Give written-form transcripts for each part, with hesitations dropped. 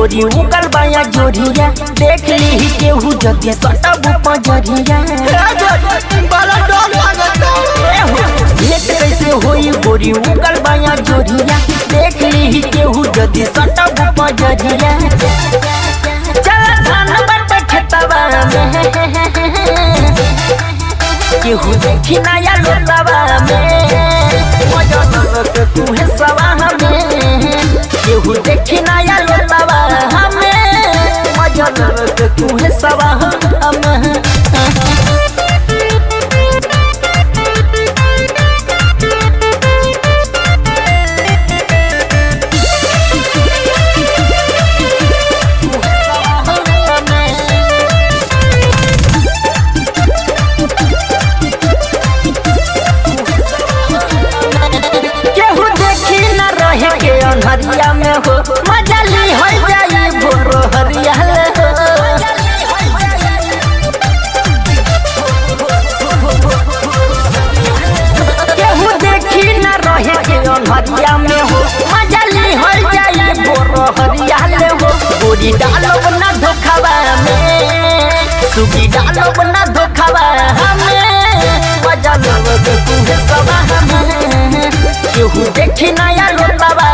गोरी उगल बाया जोरिया देख ली केहू जदी सटब पजरिया भेंट कैसे होई गोरी उगल बाया जोरिया देख ली केहू जदी सटब पजरिया चल धान बट खेतवा में केहू देखी नया लोटवा में मजा के तू है सवा हमें केहू देखी नया लोटवा हमें मजा के तू है सवा हमें हरिया में हो मजा ली हो जाई भोरो हरिया हो केहू देखी न रहे के हरिया में हो मजा ली हो जाई भोरो हरिया हो गोरी डालब न धोखावा में सुगी डालब न धोखावा हमें मजा लब तू है सवा हमें केहू देखी नया लोटवा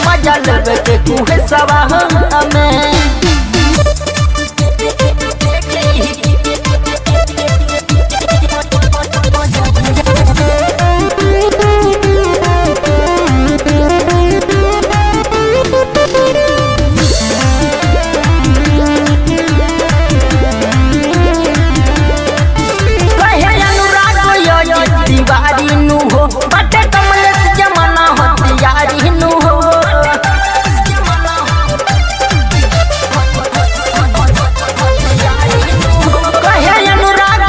मजा लगे के तू है सवा हमें दीवारी नु हो बटे कमलेश जमाना हो तियारी नु हो कहे अनुराग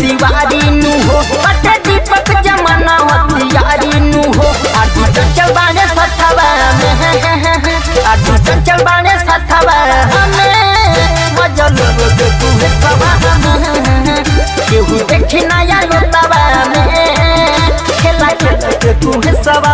दीवारी नु हो बटे दीपक जमाना हो तियारी नु हो आदू चंचल बाने सथवा में आदू चंचल बाने सथवा हमें मजा लगे तू है सवा हमें केहू देखी नया लोटवा में खेला के तू है सवा